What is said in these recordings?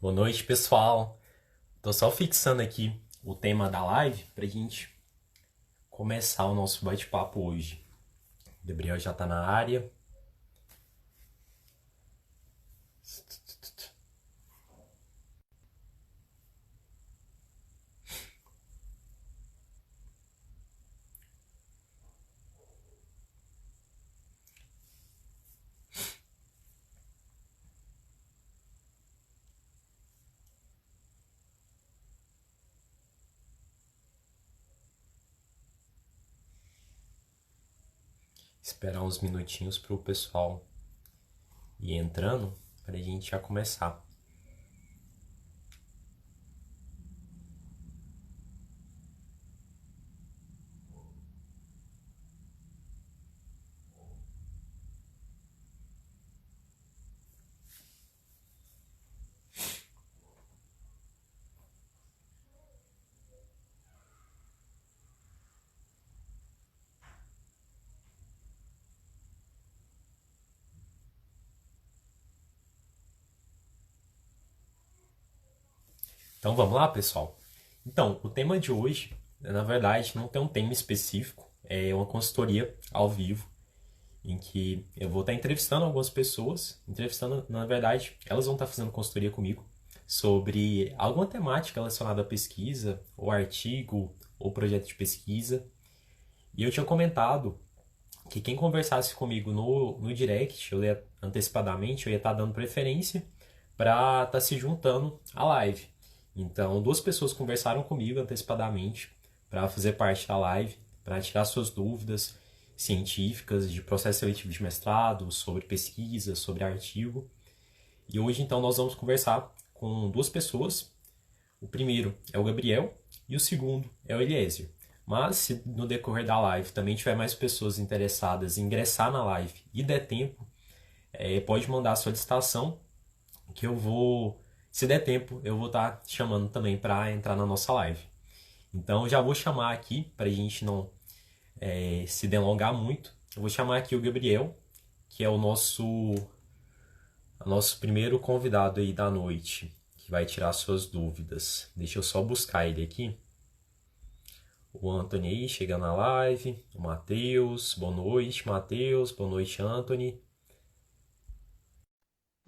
Boa noite, pessoal. Tô só fixando aqui o tema da live pra gente começar o nosso bate-papo hoje. O Gabriel já tá na área. Esperar uns minutinhos pro pessoal ir entrando pra gente já começar. Então vamos lá, pessoal. Então, o tema de hoje, na verdade, não tem um tema específico, é uma consultoria ao vivo em que eu vou estar entrevistando algumas pessoas, entrevistando, na verdade, elas vão estar fazendo consultoria comigo sobre alguma temática relacionada à pesquisa, ou artigo, ou projeto de pesquisa. E eu tinha comentado que quem conversasse comigo no direct, eu ia, antecipadamente, eu ia estar dando preferência para estar se juntando à live. Então, duas pessoas conversaram comigo antecipadamente para fazer parte da live, para tirar suas dúvidas científicas de processo seletivo de mestrado, sobre pesquisa, sobre artigo. E hoje, então, nós vamos conversar com duas pessoas. O primeiro é o Gabriel e o segundo é o Eliezer. Mas se no decorrer da live também tiver mais pessoas interessadas em ingressar na live e der tempo, pode mandar a solicitação que eu vou, se der tempo, eu vou estar chamando também para entrar na nossa live. Então já vou chamar aqui, para a gente não se delongar muito, eu vou chamar aqui o Gabriel, que é o nosso primeiro convidado aí da noite, que vai tirar suas dúvidas. Deixa eu só buscar ele aqui. O Anthony aí chegando na live, o Matheus, boa noite, Matheus, boa noite, Anthony.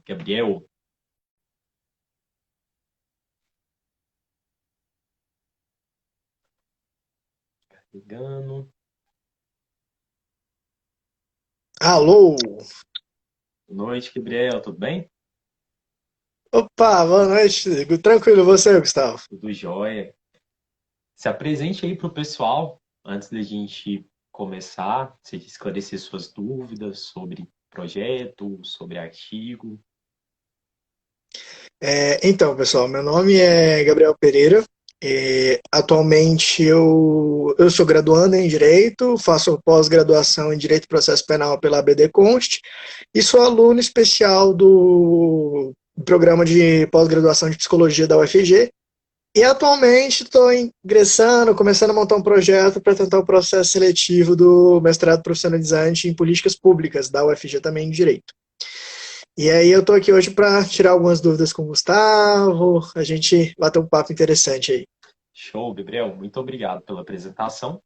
Gabriel, ligando. Alô? Boa noite, Gabriel, tudo bem? Opa, boa noite. Tranquilo, você, Gustavo? Tudo jóia. Se apresente aí para o pessoal, antes da gente começar, você esclarecer suas dúvidas sobre projeto, sobre artigo. Então, pessoal, meu nome é Gabriel Pereira. Atualmente eu sou graduando em Direito, faço pós-graduação em Direito e Processo Penal pela ABD Const e sou aluno especial do programa de pós-graduação de Psicologia da UFG. E atualmente estou ingressando, começando a montar um projeto para tentar o processo seletivo do mestrado profissionalizante em políticas públicas da UFG também em Direito. E aí eu estou aqui hoje para tirar algumas dúvidas com o Gustavo, a gente bater um papo interessante aí. Show, Gabriel, muito obrigado pela apresentação.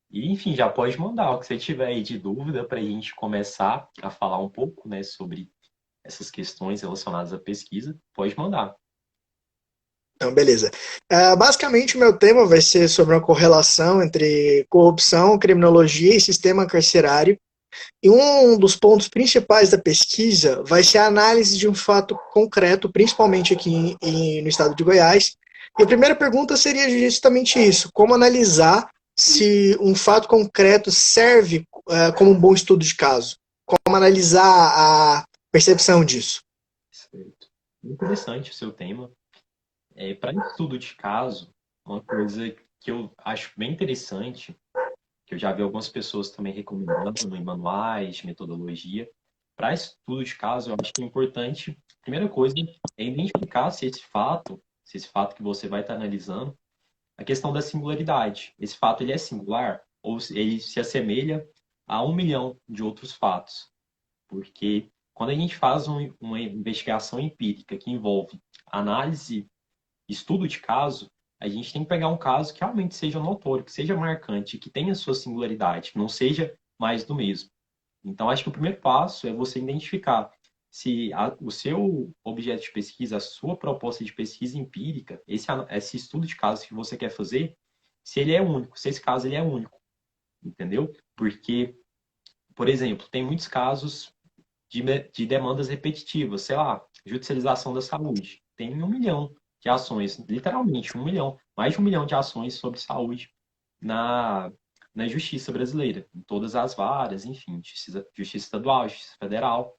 E, enfim, já pode mandar o que você tiver aí de dúvida para a gente começar a falar um pouco, né, sobre essas questões relacionadas à pesquisa. Pode mandar. Então, beleza. Basicamente, o meu tema vai ser sobre uma correlação entre corrupção, criminologia e sistema carcerário. E um dos pontos principais da pesquisa vai ser a análise de um fato concreto, principalmente aqui no estado de Goiás. E a primeira pergunta seria justamente isso: como analisar se um fato concreto serve como um bom estudo de caso? Como analisar a percepção disso? Certo. Interessante o seu tema. Para estudo de caso, uma coisa que eu acho bem interessante, que eu já vi algumas pessoas também recomendando em manuais de metodologia, para estudo de caso, eu acho que é importante, a primeira coisa é identificar se esse fato que você vai estar analisando, a questão da singularidade. Esse fato ele é singular ou ele se assemelha a 1 milhão de outros fatos, porque quando a gente faz uma investigação empírica que envolve análise, estudo de caso, a gente tem que pegar um caso que realmente seja notório, que seja marcante, que tenha sua singularidade, que não seja mais do mesmo. Então, acho que o primeiro passo é você identificar se o seu objeto de pesquisa, a sua proposta de pesquisa empírica, esse estudo de caso que você quer fazer, se ele é único, se esse caso ele é único, entendeu? Porque, por exemplo, tem muitos casos de demandas repetitivas, sei lá, judicialização da saúde. Tem 1 milhão de ações, literalmente 1 milhão, mais de 1 milhão de ações sobre saúde na, na justiça brasileira, em todas as varas, enfim, justiça estadual, justiça federal.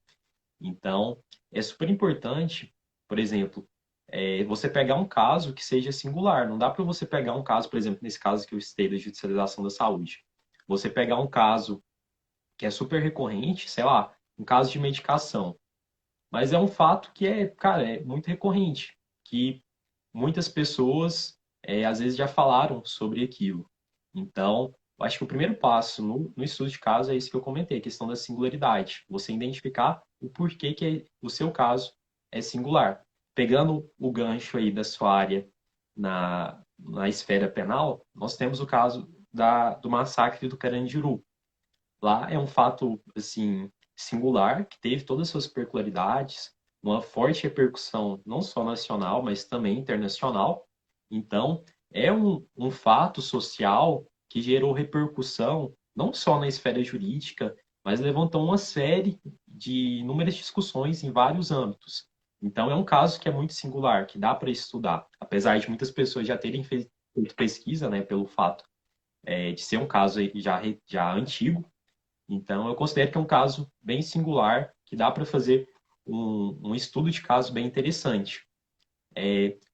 Então, é super importante, por exemplo, você pegar um caso que seja singular. Não dá para você pegar um caso, por exemplo, nesse caso que eu citei da judicialização da saúde. Você pegar um caso que é super recorrente, sei lá, um caso de medicação. Mas é um fato que cara, é muito recorrente, que muitas pessoas às vezes já falaram sobre aquilo. Então, eu acho que o primeiro passo no estudo de caso é isso que eu comentei, a questão da singularidade. Você identificar o porquê que o seu caso é singular. Pegando o gancho aí da sua área na esfera penal, nós temos o caso do massacre do Carandiru. Lá é um fato, assim, singular, que teve todas as suas peculiaridades, uma forte repercussão não só nacional, mas também internacional. Então, é um fato social que gerou repercussão não só na esfera jurídica, mas levantou uma série de inúmeras discussões em vários âmbitos. Então, é um caso que é muito singular, que dá para estudar, apesar de muitas pessoas já terem feito pesquisa, né, pelo fato de ser um caso aí já antigo. Então, eu considero que é um caso bem singular, que dá para fazer um estudo de caso bem interessante.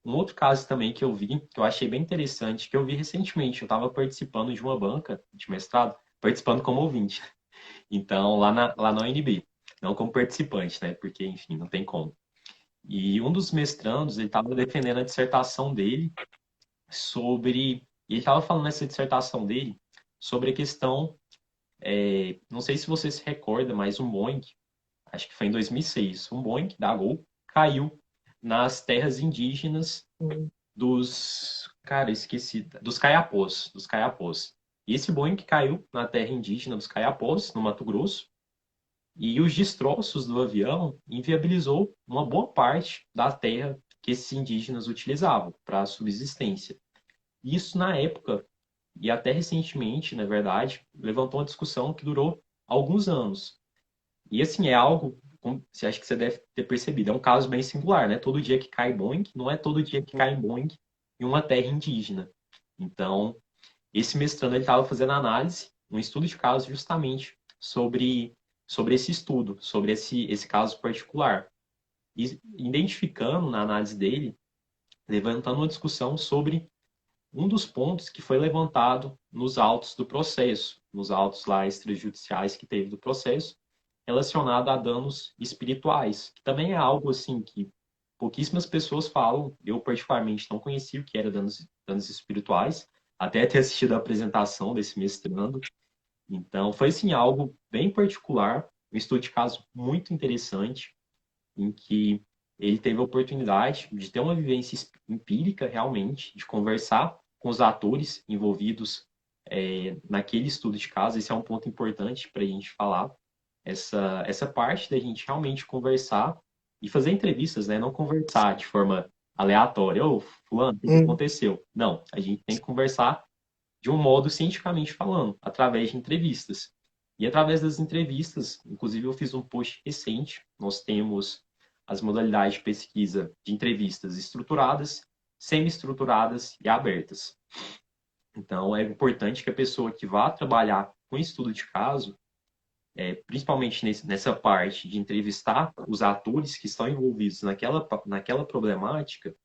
Um outro caso também que eu vi, que eu achei bem interessante, que eu vi recentemente, eu estava participando de uma banca de mestrado, participando como ouvinte. Então, lá na UNB, não como participante, né? Porque, enfim, não tem como. E um dos mestrandos, ele estava defendendo a dissertação dele sobre... Ele estava falando nessa dissertação dele sobre a questão não sei se você se recorda, mas um Boeing, acho que foi em 2006, um Boeing da Gol caiu nas terras indígenas cara, esqueci, dos Caiapós. E esse Boeing caiu na terra indígena dos Caiapós, no Mato Grosso, e os destroços do avião inviabilizou uma boa parte da terra que esses indígenas utilizavam para subsistência. Isso na época e até recentemente, na verdade, levantou uma discussão que durou alguns anos. E assim, é algo, como você acha que você deve ter percebido, é um caso bem singular, né? Todo dia que cai Boeing, não é todo dia que cai Boeing em uma terra indígena. Então, esse mestrando ele estava fazendo análise, um estudo de caso justamente sobre esse estudo, sobre esse caso particular. E identificando na análise dele, levantando uma discussão sobre um dos pontos que foi levantado nos autos do processo, nos autos lá extrajudiciais que teve do processo, relacionado a danos espirituais, que também é algo assim que pouquíssimas pessoas falam. Eu particularmente não conhecia o que era danos espirituais, até ter assistido a apresentação desse mestrando. Então, foi assim algo bem particular, um estudo de caso muito interessante, em que ele teve a oportunidade de ter uma vivência empírica realmente, de conversar com os atores envolvidos naquele estudo de caso. Esse é um ponto importante para a gente falar. Essa parte da gente realmente conversar e fazer entrevistas, né? Não conversar de forma aleatória. Ô, fulano, o que Hum, aconteceu? Não, a gente tem que conversar de um modo cientificamente falando, através de entrevistas. E através das entrevistas, inclusive eu fiz um post recente, nós temos as modalidades de pesquisa de entrevistas estruturadas, semi-estruturadas e abertas. Então, é importante que a pessoa que vá trabalhar com estudo de caso, principalmente nessa parte de entrevistar os atores que estão envolvidos naquela problemática,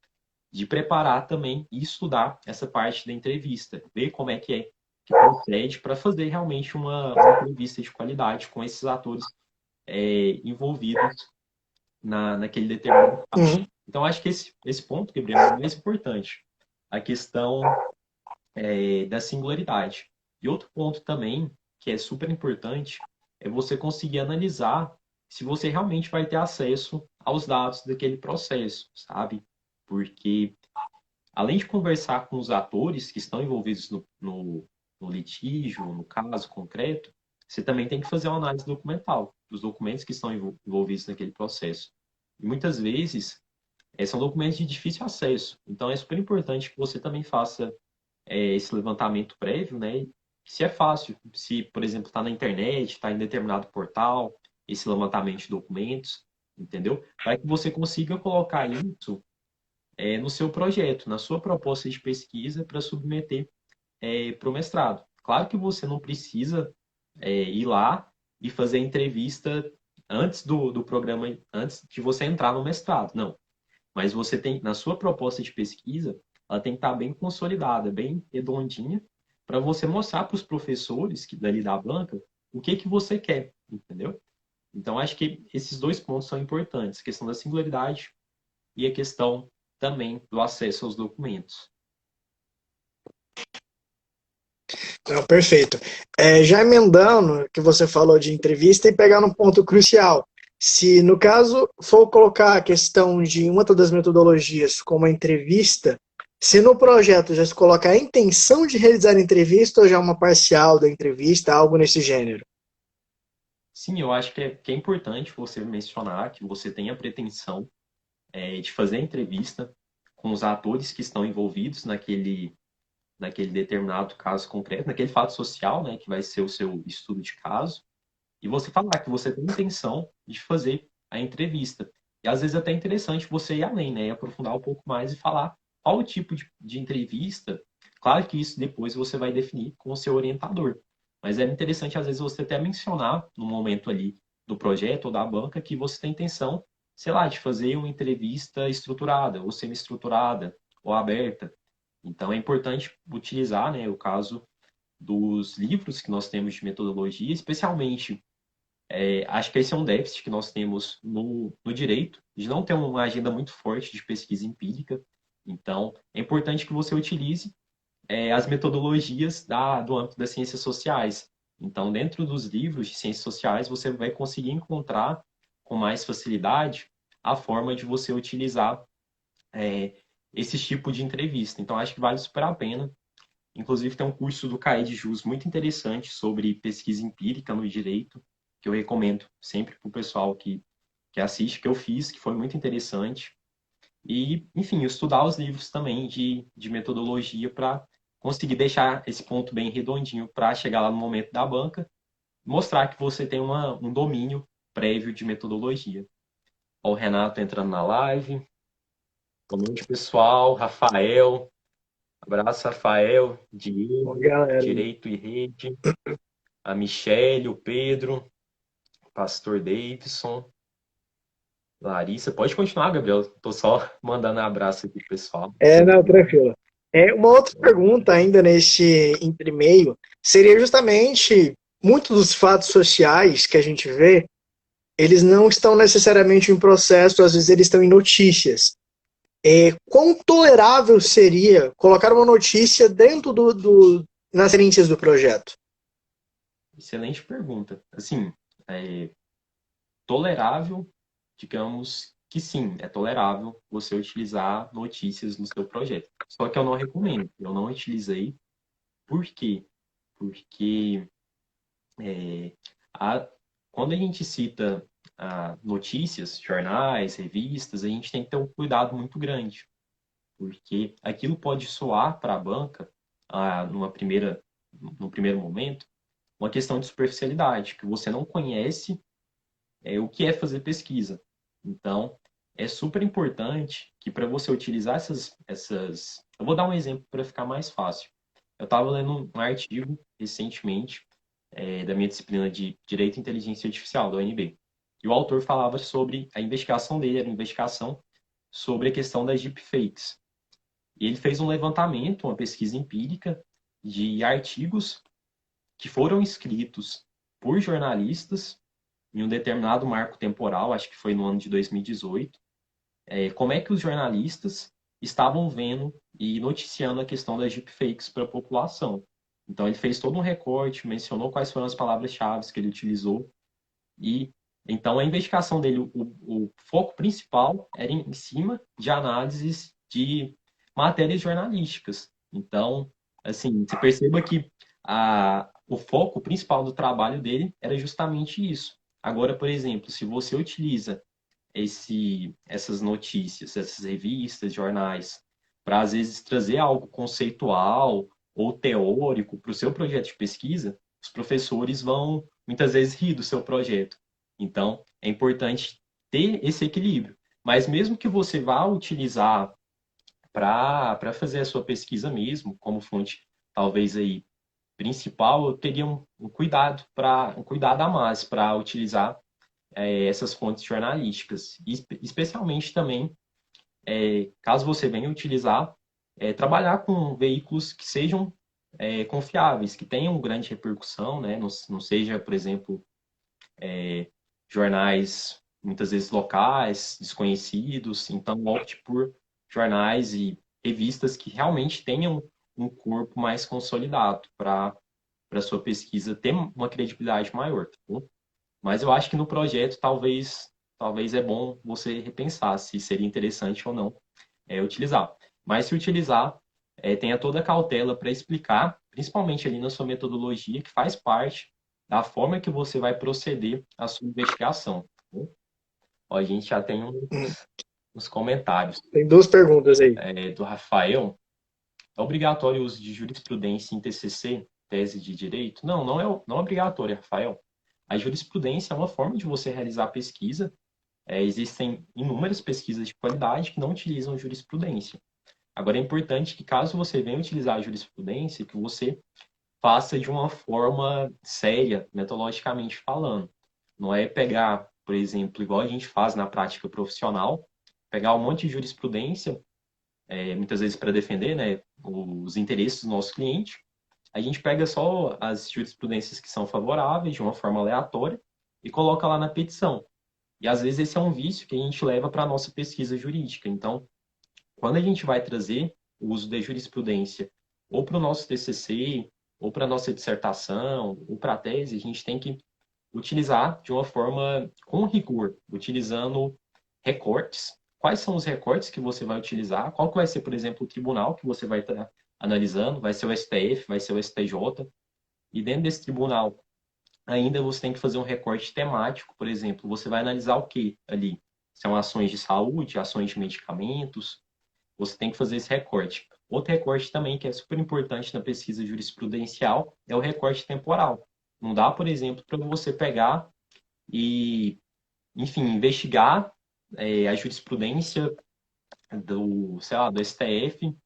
de preparar também e estudar essa parte da entrevista, ver como é que procede para fazer realmente uma entrevista de qualidade com esses atores envolvidos naquele determinado caso. uhum, Então, acho que esse ponto, Gabriel, é o mais importante. A questão da singularidade. E outro ponto também, que é super importante, é você conseguir analisar se você realmente vai ter acesso aos dados daquele processo, sabe? Porque, além de conversar com os atores que estão envolvidos no litígio, no caso concreto, você também tem que fazer uma análise documental dos documentos que estão envolvidos naquele processo. E muitas vezes, são documentos de difícil acesso. Então, é super importante que você também faça esse levantamento prévio, né? Se é fácil, se, por exemplo, está na internet, está em determinado portal, esse levantamento de documentos, entendeu? Para que você consiga colocar isso no seu projeto, na sua proposta de pesquisa para submeter para o mestrado. Claro que você não precisa ir lá e fazer entrevista antes do programa, antes de você entrar no mestrado, não. Mas você tem, na sua proposta de pesquisa, ela tem que estar bem consolidada, bem redondinha, para você mostrar para os professores que dali da banca o que você quer, entendeu? Então, acho que esses dois pontos são importantes, a questão da singularidade e a questão também do acesso aos documentos. Não, perfeito. Já emendando que você falou de entrevista e pegar no ponto crucial. Se, no caso, for colocar a questão de uma das metodologias como a entrevista, se no projeto já se coloca a intenção de realizar a entrevista ou já uma parcial da entrevista, algo nesse gênero? Sim, eu acho que é importante você mencionar que você tem a pretensão de fazer a entrevista com os atores que estão envolvidos naquele determinado caso concreto, naquele fato social, né, que vai ser o seu estudo de caso, e você falar que você tem intenção de fazer a entrevista. E às vezes é até interessante você ir além, né, e aprofundar um pouco mais e falar qual o tipo de entrevista. Claro que isso depois você vai definir com o seu orientador, mas é interessante às vezes você até mencionar no momento ali do projeto ou da banca que você tem intenção, sei lá, de fazer uma entrevista estruturada ou semi-estruturada ou aberta. Então é importante utilizar, né, o caso dos livros que nós temos de metodologia, especialmente, acho que esse é um déficit que nós temos no direito, de não ter uma agenda muito forte de pesquisa empírica. Então, é importante que você utilize as metodologias do âmbito das ciências sociais. Então, dentro dos livros de ciências sociais, você vai conseguir encontrar com mais facilidade a forma de você utilizar esse tipo de entrevista. Então, acho que vale super a pena. Inclusive, tem um curso do CAE de Jus muito interessante sobre pesquisa empírica no direito, que eu recomendo sempre para o pessoal que assiste, que eu fiz, que foi muito interessante. E, enfim, estudar os livros também de metodologia para conseguir deixar esse ponto bem redondinho para chegar lá no momento da banca, mostrar que você tem um domínio prévio de metodologia. Ó, o Renato entrando na live. Boa noite, pessoal. Rafael. Abraço, Rafael, Bom, Diego, galera, Direito e Rede, a Michele, o Pedro, o Pastor Davidson, Larissa. Pode continuar, Gabriel. Tô só mandando abraço aqui pro pessoal. não, tranquilo. Uma outra pergunta ainda nesse entremeio seria justamente muitos dos fatos sociais que a gente vê, eles não estão necessariamente em processo, às vezes eles estão em notícias. Quão tolerável seria colocar uma notícia dentro nas ciências do projeto? Excelente pergunta. Assim, é tolerável, digamos que sim, é tolerável você utilizar notícias no seu projeto. Só que eu não recomendo. Eu não utilizei. Por quê? Porque É, a- quando a gente cita notícias, jornais, revistas, a gente tem que ter um cuidado muito grande, porque aquilo pode soar para a banca, no primeiro momento, uma questão de superficialidade, que você não conhece o que é fazer pesquisa. Então, é super importante que para você utilizar essas. Eu vou dar um exemplo para ficar mais fácil. Eu estava lendo um artigo recentemente da minha disciplina de Direito e Inteligência Artificial, da UNB. E o autor falava sobre a investigação dele, era uma investigação sobre a questão das deepfakes. E ele fez um levantamento, uma pesquisa empírica de artigos que foram escritos por jornalistas em um determinado marco temporal, acho que foi no ano de 2018, como é que os jornalistas estavam vendo e noticiando a questão das deepfakes para a população. Então, ele fez todo um recorte, mencionou quais foram as palavras-chave que ele utilizou e Então, a investigação dele, o foco principal era em cima de análises de matérias jornalísticas. Então, assim, você perceba que o foco principal do trabalho dele era justamente isso. Agora, por exemplo, se você utiliza essas notícias, essas revistas, jornais, para às vezes trazer algo conceitual ou teórico para o seu projeto de pesquisa, os professores vão muitas vezes rir do seu projeto. Então, é importante ter esse equilíbrio. Mas mesmo que você vá utilizar para fazer a sua pesquisa mesmo, como fonte talvez aí principal, eu teria um cuidado a mais para utilizar essas fontes jornalísticas, especialmente também, caso você venha utilizar, trabalhar com veículos que sejam confiáveis, que tenham grande repercussão, né? Não seja, por exemplo, jornais muitas vezes locais, desconhecidos, então opte por jornais e revistas que realmente tenham um corpo mais consolidado para sua pesquisa ter uma credibilidade maior, tá bom? Mas eu acho que no projeto talvez é bom você repensar se seria interessante ou não utilizar. Mas se utilizar, tenha toda a cautela para explicar, principalmente ali na sua metodologia, que faz parte da forma que você vai proceder a sua investigação. Tá bom? Ó, a gente já tem Hum, uns comentários Tem duas perguntas aí. do Rafael. É obrigatório o uso de jurisprudência em TCC, tese de direito? Não, não é obrigatório, Rafael. A jurisprudência é uma forma de você realizar pesquisa. Existem inúmeras pesquisas de qualidade que não utilizam jurisprudência. Agora, é importante que, caso você venha utilizar a jurisprudência, que você faça de uma forma séria, metodologicamente falando. Não é pegar, por exemplo, igual a gente faz na prática profissional, pegar um monte de jurisprudência, muitas vezes para defender, né, os interesses do nosso cliente. A gente pega só as jurisprudências que são favoráveis, de uma forma aleatória, e coloca lá na petição. E às vezes esse é um vício que a gente leva para a nossa pesquisa jurídica. Então, quando a gente vai trazer o uso da jurisprudência ou para o nosso TCC, ou para a nossa dissertação, ou para a tese, a gente tem que utilizar de uma forma com rigor, utilizando recortes. Quais são os recortes que você vai utilizar? Qual que vai ser, por exemplo, o tribunal que você vai estar analisando? Vai ser o STF, vai ser o STJ? E dentro desse tribunal, ainda você tem que fazer um recorte temático, por exemplo, você vai analisar o que ali? São ações de saúde, ações de medicamentos, você tem que fazer esse recorte. Outro recorte também que é super importante na pesquisa jurisprudencial é o recorte temporal. Não dá, por exemplo, para você pegar e, enfim, investigar a jurisprudência do, sei lá, do STF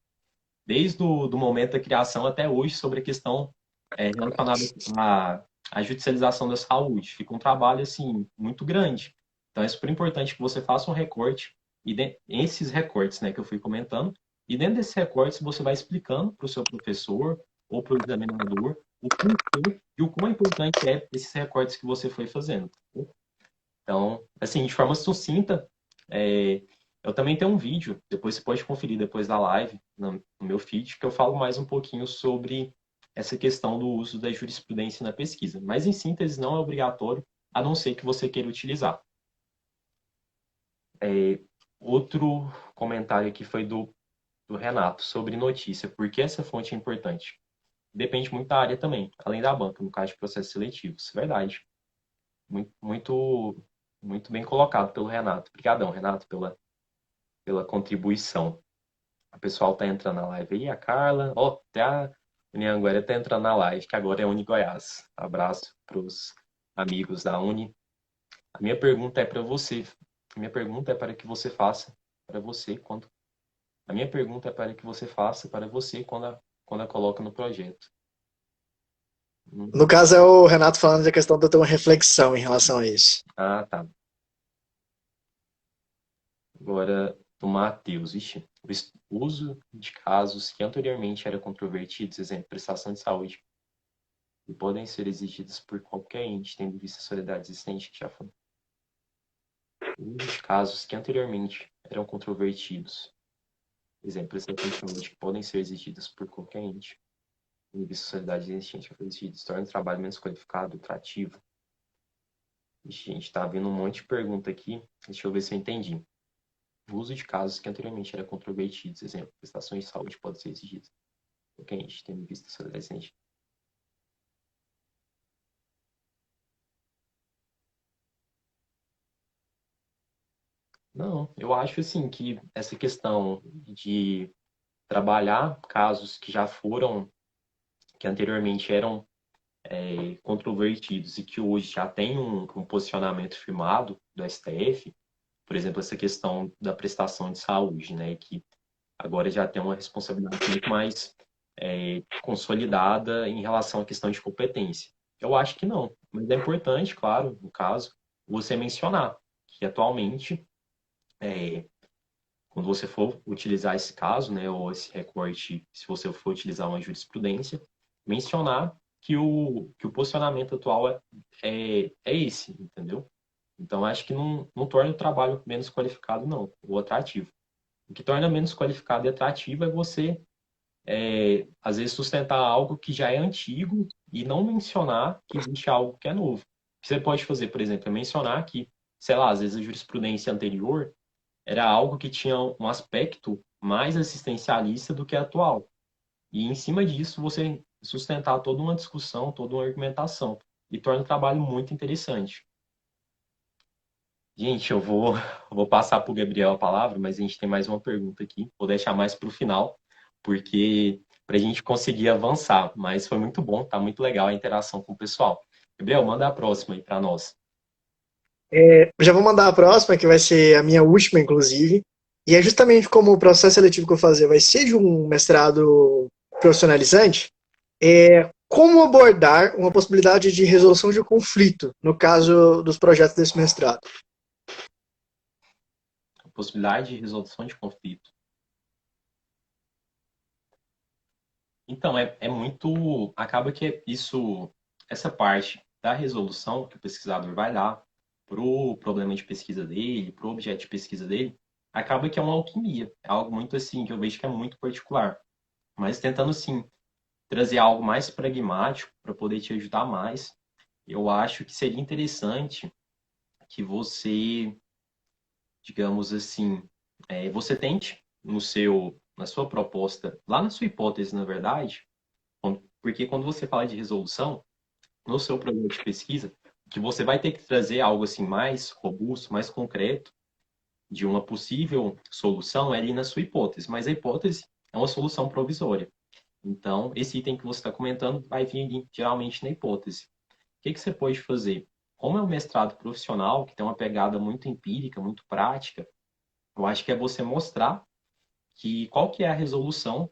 desde o do momento da criação até hoje sobre a questão relacionada à judicialização da saúde. Fica um trabalho assim muito grande. Então é super importante que você faça um recorte e esses recortes, né, que eu fui comentando, e dentro desses recortes você vai explicando para o seu professor ou para o examinador o porquê e o quão importante é esses recortes que você foi fazendo. Tá? Então, assim, de forma sucinta, eu também tenho um vídeo, depois você pode conferir depois da live, no meu feed, que eu falo mais um pouquinho sobre essa questão do uso da jurisprudência na pesquisa. Mas, em síntese, não é obrigatório, a não ser que você queira utilizar. Outro comentário aqui foi do Renato, sobre notícia. Por que essa fonte é importante? Depende muito da área também, além da banca, no caso de processos seletivos. Verdade. Muito, muito, muito bem colocado pelo Renato. Obrigadão, Renato, pela contribuição. O pessoal tá entrando na live aí, a Carla. Ó, até a Unianguera tá entrando na live, que agora é Uni Goiás. Abraço pros amigos da Uni. A minha pergunta é para você. A minha pergunta é para que você faça para você quando. A minha pergunta é para que você faça para você quando a coloca no projeto. No caso, é o Renato falando da questão de eu ter uma reflexão em relação a isso. Ah, tá. Agora, do Matheus, ixi, o uso de casos que anteriormente eram controvertidos, exemplo, prestação de saúde, e podem ser exigidos por qualquer ente, tendo vista a soledade existente, que já falou. O uso de casos que anteriormente eram controvertidos, exemplo, prestação de saúde, que podem ser exigidos por qualquer ente, tendo vista a soledade existente, já foi exigido, torna o trabalho menos qualificado, atrativo. Gente, tá vendo um monte de pergunta aqui. Deixa eu ver se eu entendi. O uso de casos que anteriormente eram controvertidos, exemplo, prestações de saúde pode ser exigidas. Ok, a gente tem visto isso adolescente. Não, eu acho assim que essa questão de trabalhar casos que já foram, que anteriormente eram controvertidos e que hoje já tem um posicionamento firmado do STF, por exemplo, essa questão da prestação de saúde, né, que agora já tem uma responsabilidade muito mais consolidada em relação à questão de competência. Eu acho que não, mas é importante, claro, no caso, você mencionar que atualmente, quando você for utilizar esse caso, né, ou esse recorte, se você for utilizar uma jurisprudência, mencionar que o posicionamento atual é esse, entendeu? Então, acho que não torna o trabalho menos qualificado, não, ou atrativo. O que torna menos qualificado e atrativo é você, às vezes, sustentar algo que já é antigo e não mencionar que existe algo que é novo. O que você pode fazer, por exemplo, é mencionar que, sei lá, às vezes a jurisprudência anterior era algo que tinha um aspecto mais assistencialista do que atual. E em cima disso, você sustentar toda uma discussão, toda uma argumentação. E torna o trabalho muito interessante. Gente, vou passar para o Gabriel a palavra, mas a gente tem mais uma pergunta aqui. Vou deixar mais para o final, porque para a gente conseguir avançar. Mas foi muito bom, tá muito legal a interação com o pessoal. Gabriel, manda a próxima aí para nós. Já vou mandar a próxima, que vai ser a minha última, inclusive. E é justamente como o processo seletivo que eu vou fazer vai ser de um mestrado profissionalizante, como abordar uma possibilidade de resolução de conflito, no caso dos projetos desse mestrado. A possibilidade de resolução de conflito. Então, é muito. Acaba que essa parte da resolução que o pesquisador vai dar para o problema de pesquisa dele, para o objeto de pesquisa dele, acaba que é uma alquimia. É algo muito assim, que eu vejo que é muito particular. Mas tentando, assim, trazer algo mais pragmático para poder te ajudar mais, eu acho que seria interessante que você, digamos assim, você tente na sua proposta, lá na sua hipótese, na verdade, porque quando você fala de resolução, no seu programa de pesquisa, que você vai ter que trazer algo assim mais robusto, mais concreto, de uma possível solução é ali na sua hipótese, mas a hipótese é uma solução provisória. Então, esse item que você está comentando vai vir ali, geralmente na hipótese. O que você pode fazer? Como é um mestrado profissional, que tem uma pegada muito empírica, muito prática, eu acho que é você mostrar que qual que é a resolução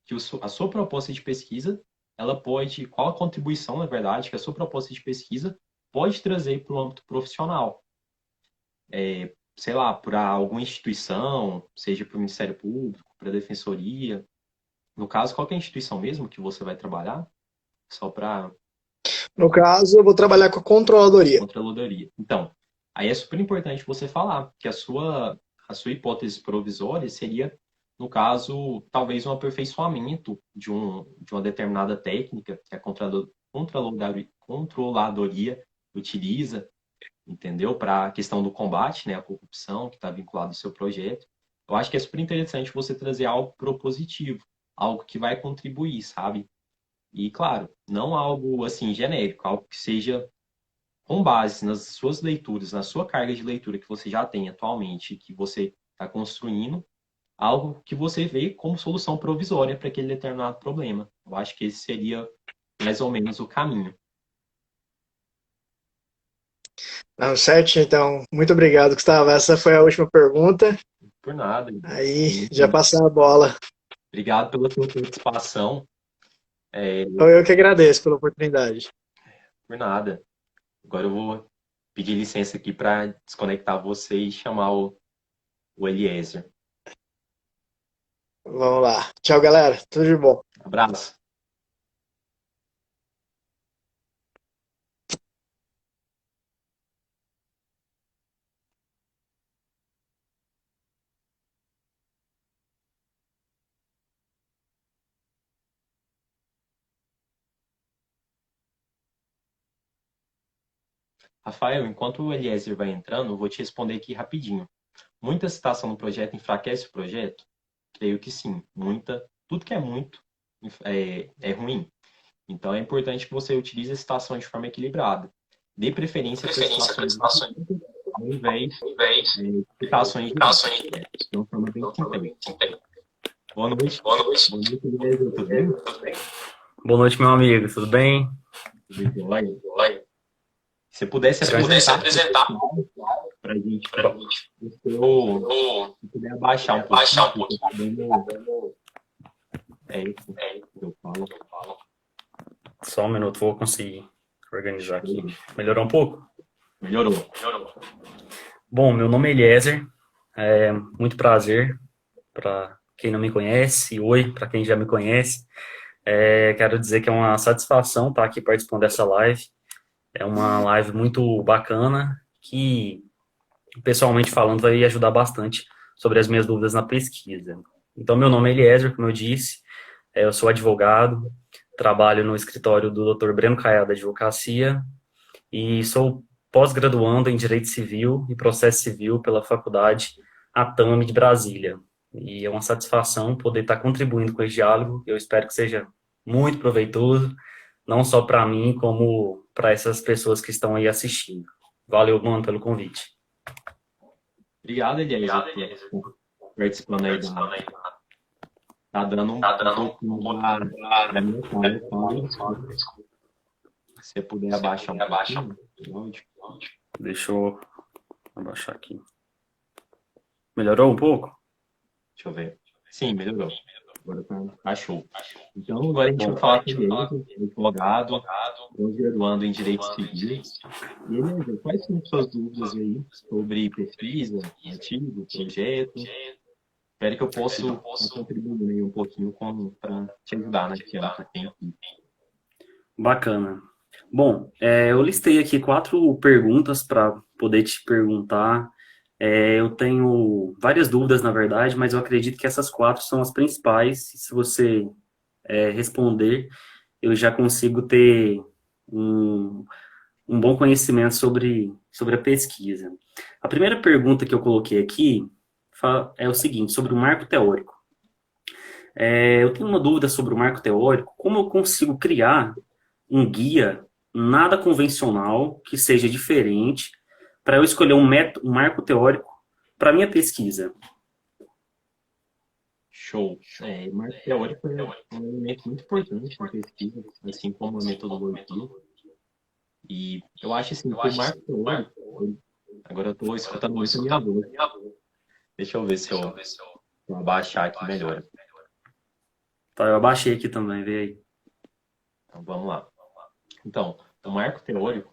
que a sua proposta de pesquisa, ela pode, qual a contribuição, na verdade, que a sua proposta de pesquisa pode trazer para o âmbito profissional. Sei lá, para alguma instituição, seja para o Ministério Público, para a Defensoria. No caso, qual que é a instituição mesmo que você vai trabalhar? Só para No caso, eu vou trabalhar com a controladoria. Controladoria. Então, aí é super importante você falar que a sua hipótese provisória seria, no caso, talvez um aperfeiçoamento de uma determinada técnica que a controladoria utiliza, entendeu? Para a questão do combate, né, à corrupção que está vinculado ao seu projeto. Eu acho que é super interessante você trazer algo propositivo, algo que vai contribuir, sabe? E, claro, não algo assim genérico, algo que seja com base nas suas leituras, na sua carga de leitura que você já tem atualmente, que você está construindo, algo que você vê como solução provisória para aquele determinado problema. Eu acho que esse seria mais ou menos o caminho. Não, certo, então, muito obrigado, Gustavo. Essa foi a última pergunta. Por nada. Aí, já Enfim, passar a bola. obrigado pela sua participação. Eu que agradeço pela oportunidade. Por nada. Agora eu vou pedir licença aqui para desconectar você e chamar o Eliezer. Vamos lá. Tchau, galera. Tudo de bom. Abraço. Rafael, enquanto o Eliezer vai entrando, eu vou te responder aqui rapidinho. Muita citação no projeto enfraquece o projeto? Creio que sim. Muita. Tudo que é muito é ruim. Então é importante que você utilize a citação de forma equilibrada. Dê preferência para citações ao invés de citações diretas. De uma forma bem sintética. Boa noite. Boa noite, Eliezer. Tudo bem? Boa noite, meu amigo. Tudo bem? Tudo jóia. Se você pudesse apresentar para a gente, se puder abaixar um pouquinho, é isso que eu falo. Só um minuto, vou conseguir organizar aqui. Melhorou um pouco? Melhorou. Bom, meu nome é Eliezer. É muito prazer para quem não me conhece. Oi, para quem já me conhece. Quero dizer que é uma satisfação estar aqui participando dessa live. É uma live muito bacana que, pessoalmente falando, vai ajudar bastante sobre as minhas dúvidas na pesquisa. Então, meu nome é Eliezer, como eu disse. Eu sou advogado, trabalho no escritório do Dr. Breno Caiado da Advocacia e sou pós-graduando em Direito Civil e Processo Civil pela Faculdade ATAME de Brasília. E é uma satisfação poder estar contribuindo com esse diálogo. Eu espero que seja muito proveitoso, não só para mim, como para essas pessoas que estão aí assistindo. Valeu, mano, pelo convite. Obrigado, Eliezer, por participando aí Tá dando um pouquinho da minha cara. Se você puder abaixar um pouquinho. Deixa eu abaixar aqui. Melhorou um pouco? Deixa eu ver. Sim, melhorou. Agora tá show. Então, agora a gente vai falar com ele, advogado, pós-graduando em Direito Civil. E, Eliezer, quais são as suas dúvidas aí sobre pesquisa, artigo, projeto? Espero que eu possa contribuir um pouquinho para te ajudar naquilo que tem aqui. Bacana. Bom, eu listei aqui 4 perguntas para poder te perguntar. Eu tenho várias dúvidas, na verdade, mas eu acredito que essas 4 são as principais. Se você responder, eu já consigo ter um bom conhecimento sobre a pesquisa. A primeira pergunta que eu coloquei aqui é o seguinte, sobre o marco teórico. Eu tenho uma dúvida sobre o marco teórico. Como eu consigo criar um guia nada convencional, que seja diferente, para eu escolher um marco teórico para minha pesquisa? Show. Marco teórico é um elemento muito importante na pesquisa, assim como a metodologia. E eu acho assim, que o marco teórico... Agora eu estou escutando muito a minha voz. Deixa eu ver se eu abaixar aqui melhor. Tá, eu abaixei aqui também, vê aí. Então, vamos lá. Então, o marco teórico,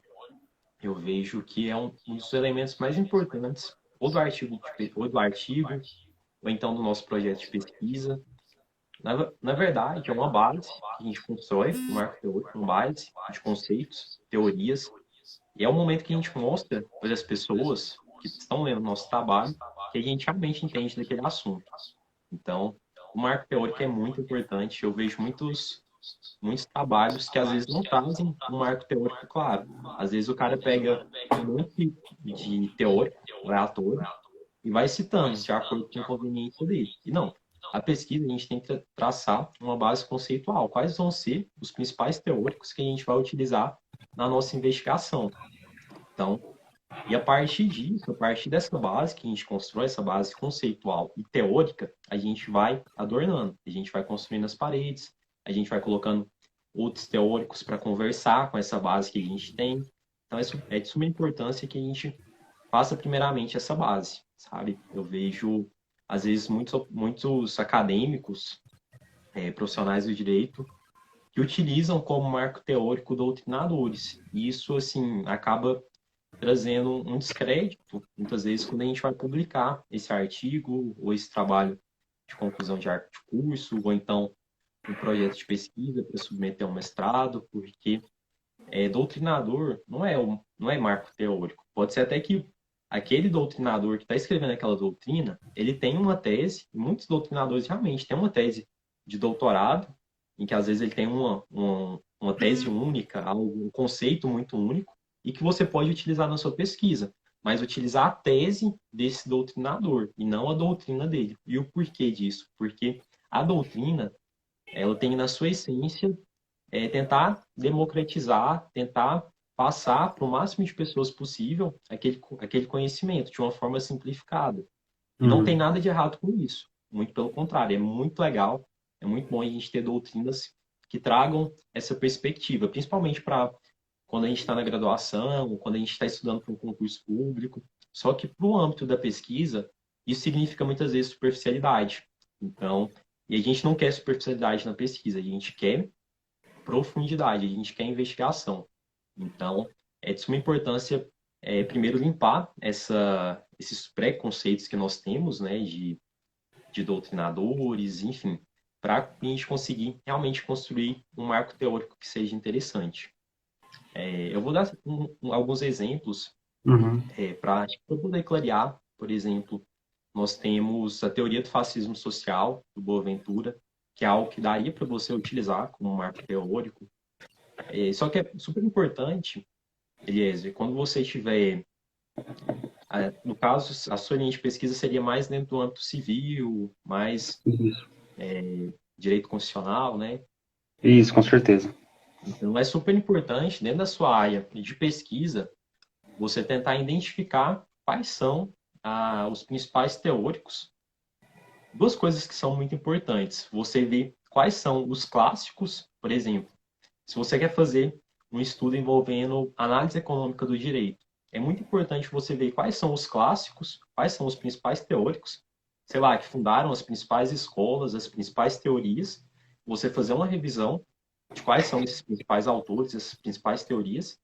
eu vejo que é um dos elementos mais importantes, ou do artigo, ou então do nosso projeto de pesquisa. Na verdade, é uma base que a gente constrói, o marco teórico, uma base de conceitos, teorias, e é o momento que a gente mostra para as pessoas que estão lendo o nosso trabalho que a gente realmente entende daquele assunto. Então, o marco teórico é muito importante. Eu vejo muitos trabalhos que às vezes não trazem um marco teórico claro. Às vezes o cara pega um monte de teórico, aleatório, e vai citando de acordo com a conveniência dele. E não, a pesquisa a gente tem que traçar uma base conceitual. Quais vão ser os principais teóricos que a gente vai utilizar na nossa investigação? Então, e a partir disso, a partir dessa base que a gente constrói, essa base conceitual e teórica, a gente vai adornando, a gente vai construindo as paredes, a gente vai colocando outros teóricos para conversar com essa base que a gente tem. Então, é de suma importância que a gente faça primeiramente essa base, sabe? Eu vejo, às vezes, muitos acadêmicos, profissionais do direito, que utilizam como marco teórico doutrinadores. E isso, assim, acaba trazendo um descrédito, muitas vezes, quando a gente vai publicar esse artigo ou esse trabalho de conclusão de curso, ou então um projeto de pesquisa para submeter a um mestrado, porque doutrinador não é marco teórico. Pode ser até que aquele doutrinador que está escrevendo aquela doutrina, ele tem uma tese, e muitos doutrinadores realmente têm uma tese de doutorado, em que às vezes ele tem uma tese única, um conceito muito único, e que você pode utilizar na sua pesquisa, mas utilizar a tese desse doutrinador e não a doutrina dele. E o porquê disso? Porque a doutrina, ela tem na sua essência tentar democratizar, tentar passar para o máximo de pessoas possível aquele conhecimento de uma forma simplificada. E não tem Uhum. nada de errado com isso. Muito pelo contrário, é muito legal, é muito bom a gente ter doutrinas que tragam essa perspectiva, principalmente para quando a gente está na graduação, quando a gente está estudando para um concurso público. Só que para o âmbito da pesquisa, isso significa muitas vezes superficialidade. Então, e a gente não quer superficialidade na pesquisa, a gente quer profundidade, a gente quer investigação. Então, é de suma importância, primeiro, limpar esses preconceitos que nós temos, né, de doutrinadores, enfim, para a gente conseguir realmente construir um marco teórico que seja interessante. Eu vou dar alguns exemplos Uhum. para poder clarear. Por exemplo, nós temos a teoria do fascismo social, do Boaventura, que é algo que daria para você utilizar como marco teórico. Só que é super importante, Eliezer, quando você estiver, no caso, a sua linha de pesquisa seria mais dentro do âmbito civil, mais Isso. direito constitucional, né? Isso, com certeza. Então, é super importante, dentro da sua área de pesquisa, você tentar identificar quais são os principais teóricos. Duas coisas que são muito importantes. Você vê quais são os clássicos, por exemplo, se você quer fazer um estudo envolvendo análise econômica do direito, é muito importante você ver quais são os clássicos, quais são os principais teóricos, sei lá, que fundaram as principais escolas, as principais teorias, você fazer uma revisão de quais são esses principais autores, essas principais teorias,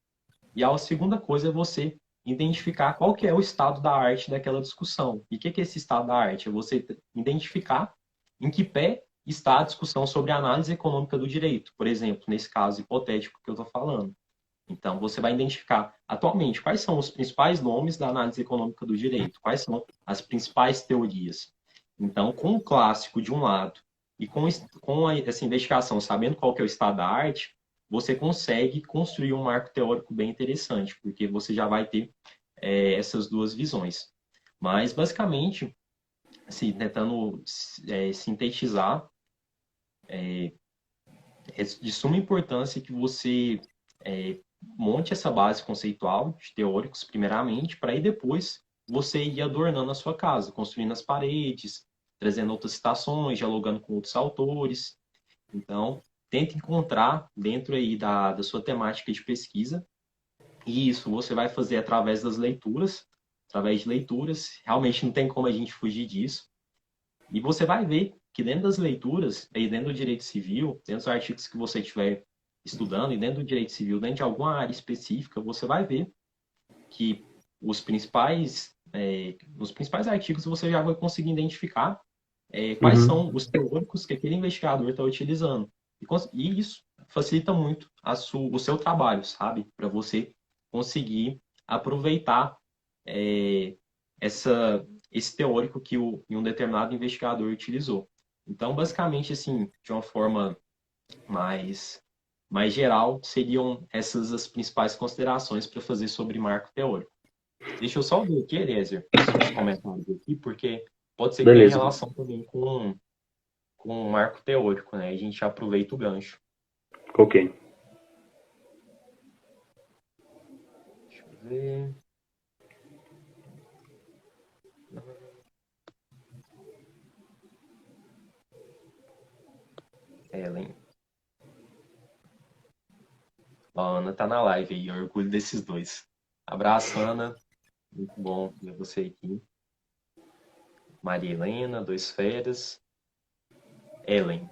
e a segunda coisa é você identificar qual que é o estado da arte daquela discussão. E o que é esse estado da arte? É você identificar em que pé está a discussão sobre a análise econômica do direito, por exemplo, nesse caso hipotético que eu estou falando. Então, você vai identificar atualmente quais são os principais nomes da análise econômica do direito, quais são as principais teorias. Então, com o clássico de um lado e com essa investigação, sabendo qual que é o estado da arte, você consegue construir um marco teórico bem interessante, porque você já vai ter essas duas visões. Mas, basicamente, assim, tentando sintetizar, é de suma importância que você monte essa base conceitual de teóricos, primeiramente, para aí depois você ir adornando a sua casa, construindo as paredes, trazendo outras citações, dialogando com outros autores. Então, tente encontrar dentro aí da sua temática de pesquisa, e isso você vai fazer através das leituras, através de leituras, realmente não tem como a gente fugir disso. E você vai ver que dentro das leituras, aí dentro do direito civil, dentro dos artigos que você estiver estudando, e dentro do direito civil, dentro de alguma área específica, você vai ver que nos principais artigos você já vai conseguir identificar quais Uhum. são os teóricos que aquele investigador está utilizando. E isso facilita muito o seu trabalho, sabe? Para você conseguir aproveitar é, esse teórico que um determinado investigador utilizou. Então, basicamente, assim, de uma forma mais, mais geral, seriam essas as principais considerações para fazer sobre marco teórico. Deixa eu só ver aqui, Eliezer, os comentários aqui, porque pode ser que tenha Beleza. relação também com o marco teórico, né? A gente já aproveita o gancho. Ok. Deixa eu ver. Ellen. A Ana tá na live aí, orgulho desses dois. Abraço, Ana. Muito bom ver você aqui. Maria Helena, dois feras. Ellen.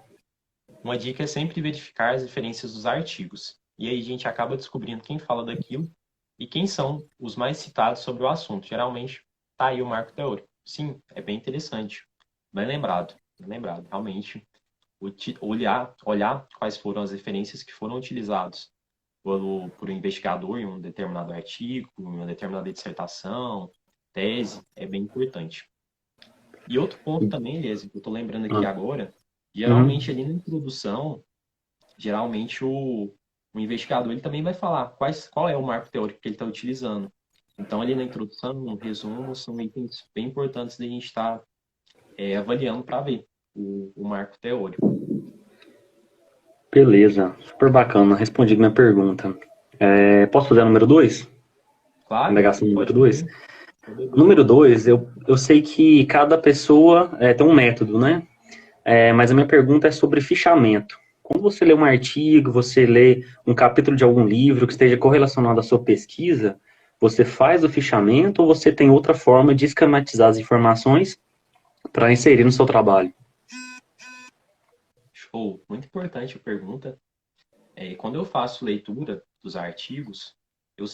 Uma dica é sempre verificar as referências dos artigos. E aí a gente acaba descobrindo quem fala daquilo e quem são os mais citados sobre o assunto. Geralmente tá aí o marco teórico. Sim, é bem interessante. Bem lembrado, bem lembrado. Realmente, olhar quais foram as referências que foram utilizadas por um investigador em um determinado artigo, em uma determinada dissertação, tese, é bem importante. E outro ponto também, Elias, que eu estou lembrando aqui Ah. agora, Uhum. geralmente ali na introdução, geralmente um o investigador ele também vai falar qual é o marco teórico que ele está utilizando. Então, ali na introdução, no resumo, são itens bem importantes da gente estar avaliando para ver o marco teórico. Beleza, super bacana. Respondi minha pergunta. Posso fazer a número 2? Claro, Indagação número pode 2. fazer. Número 2, eu sei que cada pessoa tem um método, né? Mas a minha pergunta é sobre fichamento. Quando você lê um artigo, você lê um capítulo de algum livro que esteja correlacionado à sua pesquisa, você faz o fichamento ou você tem outra forma de esquematizar as informações para inserir no seu trabalho? Show, muito importante a pergunta. Quando eu faço leitura dos artigos, eu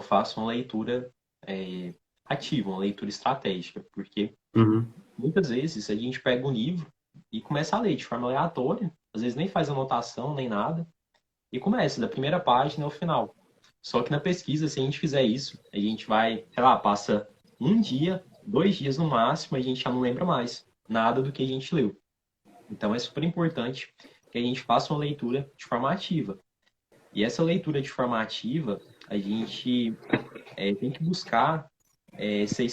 faço uma leitura ativa, uma leitura estratégica, porque Uhum. muitas vezes a gente pega um livro e começa a ler de forma aleatória, às vezes nem faz anotação nem nada, e começa da primeira página ao final. Só que na pesquisa, se a gente fizer isso, a gente vai, sei lá, passa um dia, 2 dias no máximo, a gente já não lembra mais nada do que a gente leu. Então é super importante que a gente faça uma leitura de forma ativa. E essa leitura de forma ativa, a gente tem que buscar ser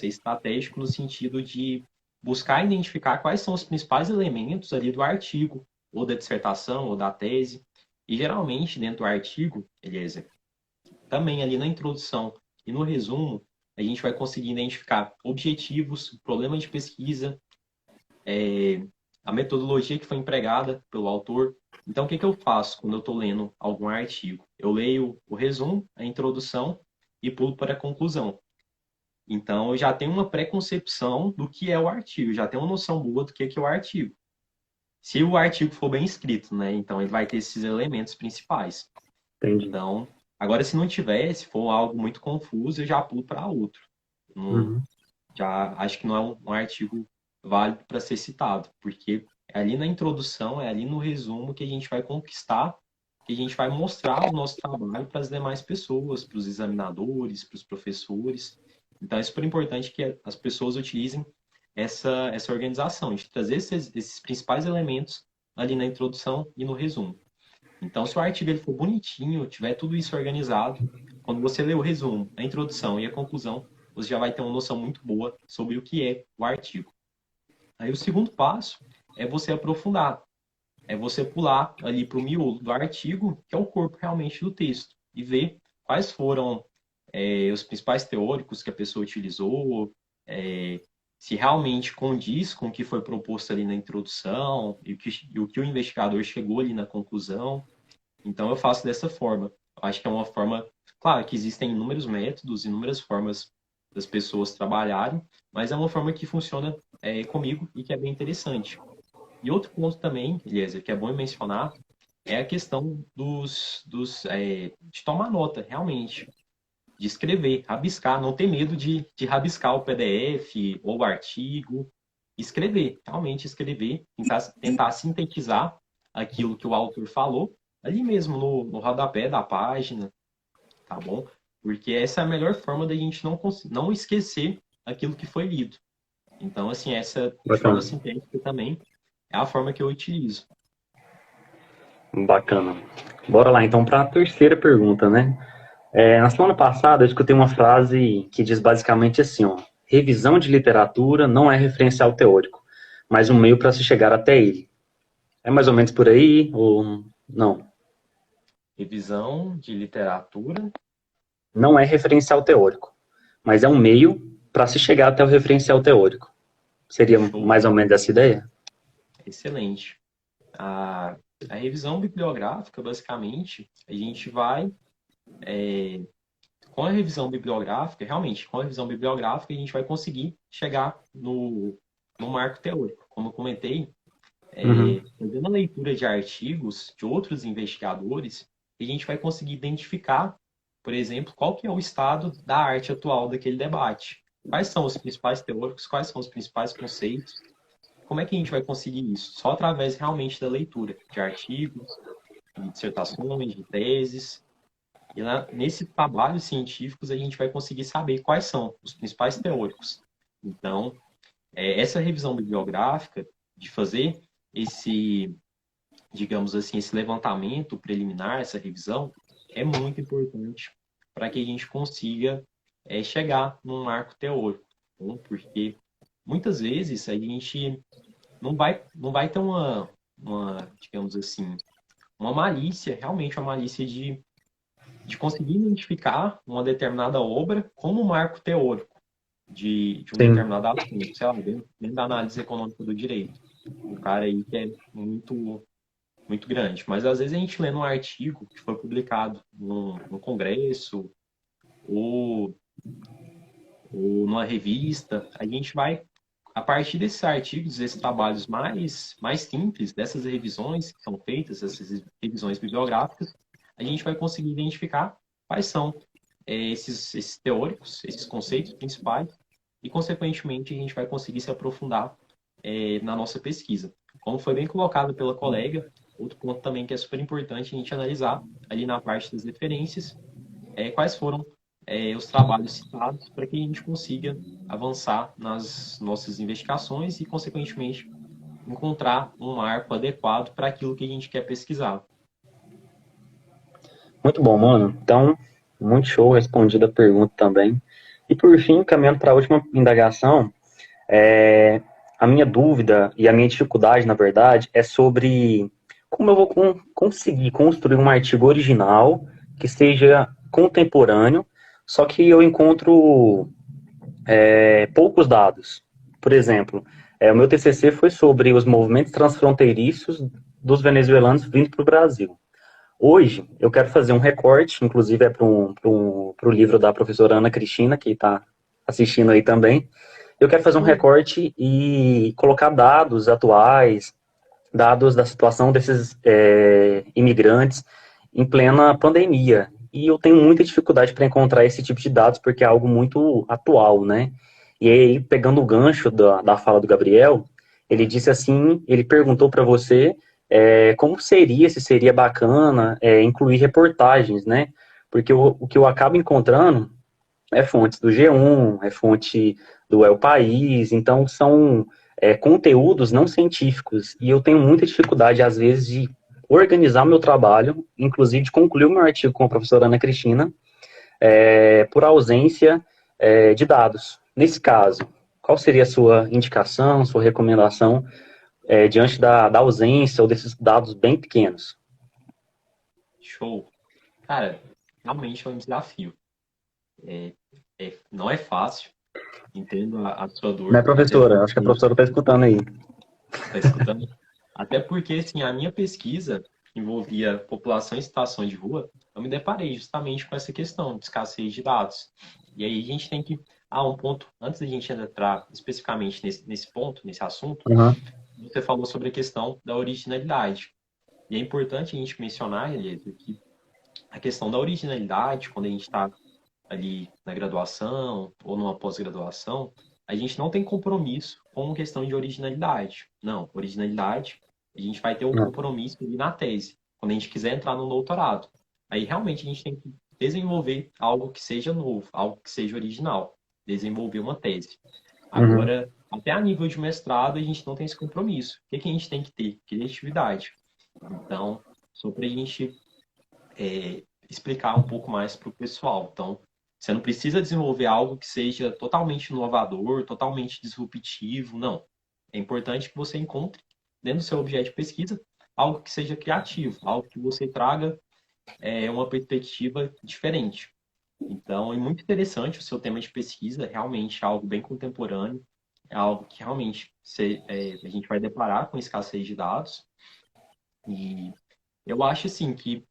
estratégico no sentido de buscar identificar quais são os principais elementos ali do artigo, ou da dissertação, ou da tese. E geralmente, dentro do artigo, Eliezer, também ali na introdução e no resumo, a gente vai conseguir identificar objetivos, problemas de pesquisa, a metodologia que foi empregada pelo autor. Então, o que eu faço quando eu estou lendo algum artigo? Eu leio o resumo, a introdução e pulo para a conclusão. Então, eu já tenho uma preconcepção do que é o artigo, já tenho uma noção boa do que é o artigo. Se o artigo for bem escrito, né? Então, ele vai ter esses elementos principais. Entendi. Então, agora, se não tiver, se for algo muito confuso, eu já pulo para outro. Uhum. Já acho que não é um artigo válido para ser citado, porque é ali na introdução, é ali no resumo que a gente vai conquistar, que a gente vai mostrar o nosso trabalho para as demais pessoas, para os examinadores, para os professores. Então, é super importante que as pessoas utilizem essa organização, de trazer esses principais elementos ali na introdução e no resumo. Então, se o artigo ele for bonitinho, tiver tudo isso organizado, quando você lê o resumo, a introdução e a conclusão, você já vai ter uma noção muito boa sobre o que é o artigo. Aí o segundo passo é você aprofundar, é você pular ali para o miolo do artigo, que é o corpo realmente do texto, e ver quais foram os principais teóricos que a pessoa utilizou, se realmente condiz com o que foi proposto ali na introdução e o que o investigador chegou ali na conclusão. Então eu faço dessa forma. Eu acho que é uma forma, claro que existem inúmeros métodos, inúmeras formas das pessoas trabalharem, mas é uma forma que funciona comigo e que é bem interessante. E outro ponto também, Eliezer, que é bom mencionar, é a questão de tomar nota, realmente, de escrever, rabiscar, não ter medo de rabiscar o PDF ou o artigo, escrever, realmente escrever, tentar sintetizar aquilo que o autor falou, ali mesmo no rodapé da página, tá bom? Porque essa é a melhor forma da gente não esquecer aquilo que foi lido. Então, assim, essa forma Bacana. sintética também é a forma que eu utilizo. Bacana. Bora lá, então, para a terceira pergunta, né? Na semana passada, eu escutei uma frase que diz basicamente assim, ó, revisão de literatura não é referencial teórico, mas um meio para se chegar até ele. É mais ou menos por aí ou não? Revisão de literatura. Não é referencial teórico, mas é um meio para se chegar até o referencial teórico. Seria Show. mais ou menos essa ideia? Excelente. A revisão bibliográfica, basicamente, a gente vai com a revisão bibliográfica, realmente, com a revisão bibliográfica, a gente vai conseguir chegar no marco teórico. Como eu comentei, fazendo a leitura de artigos de outros investigadores, a gente vai conseguir identificar, por exemplo, qual que é o estado da arte atual daquele debate. Quais são os principais teóricos, quais são os principais conceitos. Como é que a gente vai conseguir isso? Só através realmente da leitura de artigos, de dissertações, de teses. E nesses trabalhos científicos a gente vai conseguir saber quais são os principais teóricos. Então, essa revisão bibliográfica, de fazer digamos assim, esse levantamento preliminar, essa revisão, é muito importante para que a gente consiga chegar num marco teórico, né? Porque muitas vezes a gente não vai ter digamos assim, uma malícia, realmente uma malícia de conseguir identificar uma determinada obra como um marco teórico de um Sim. determinado assunto, sei lá, dentro da análise econômica do direito. Um cara aí que é muito grande. Mas às vezes a gente lê num artigo que foi publicado num congresso ou, ou numa revista, a gente vai, a partir desses artigos, desses trabalhos mais simples, dessas revisões que são feitas, essas revisões bibliográficas, a gente vai conseguir identificar quais são esses teóricos, esses conceitos principais, e, consequentemente, a gente vai conseguir se aprofundar na nossa pesquisa. Como foi bem colocado pela colega, outro ponto também que é super importante a gente analisar, ali na parte das referências, quais foram os trabalhos citados para que a gente consiga avançar nas nossas investigações e, consequentemente, encontrar um marco adequado para aquilo que a gente quer pesquisar. Muito bom, mano. Então, muito show, respondida a pergunta também. E por fim, caminhando para a última indagação, é, a minha dúvida e a minha dificuldade, na verdade, é sobre como eu vou conseguir construir um artigo original que seja contemporâneo, só que eu encontro poucos dados. Por exemplo, o meu TCC foi sobre os movimentos transfronteiriços dos venezuelanos vindo para o Brasil. Hoje, eu quero fazer um recorte, inclusive é para o livro da professora Ana Cristina, que está assistindo aí também. Eu quero fazer um recorte e colocar dados atuais, dados da situação desses imigrantes em plena pandemia. E eu tenho muita dificuldade para encontrar esse tipo de dados, porque é algo muito atual, né? E aí, pegando o gancho da fala do Gabriel, ele disse assim, ele perguntou para você como seria, se seria bacana incluir reportagens, né? Porque o que eu acabo encontrando é fontes do G1, é fonte do El País, então são conteúdos não científicos, e eu tenho muita dificuldade, às vezes, de organizar meu trabalho, inclusive de concluir o meu artigo com a professora Ana Cristina, por ausência de dados. Nesse caso, qual seria a sua indicação, sua recomendação diante da ausência ou desses dados bem pequenos? Show. Cara, realmente é um desafio. Não é fácil, entendo a sua Né, dor, até professora? Acho que a porque professora está escutando aí. está escutando, até porque assim, a minha pesquisa que envolvia população em situação de rua, eu me deparei justamente com essa questão de escassez de dados. E aí a gente tem que, um ponto, antes da gente entrar especificamente nesse ponto, nesse assunto, Uhum. você falou sobre a questão da originalidade. E é importante a gente mencionar, Eliezer, que a questão da originalidade, quando a gente está ali na graduação ou numa pós-graduação, a gente não tem compromisso com questão de originalidade. Não, originalidade, a gente vai ter um compromisso ali na tese, quando a gente quiser entrar no doutorado. Aí realmente a gente tem que desenvolver algo que seja novo, algo que seja original, desenvolver uma tese. Uhum. Agora, até a nível de mestrado, a gente não tem esse compromisso. O que a gente tem que ter? Criatividade. Então, só para a gente explicar um pouco mais para o pessoal. Então, você não precisa desenvolver algo que seja totalmente inovador, totalmente disruptivo, não. É importante que você encontre, dentro do seu objeto de pesquisa, algo que seja criativo, algo que você traga uma perspectiva diferente. Então, é muito interessante o seu tema de pesquisa, realmente é algo bem contemporâneo, é algo que realmente a gente vai deparar com escassez de dados. E eu acho assim que,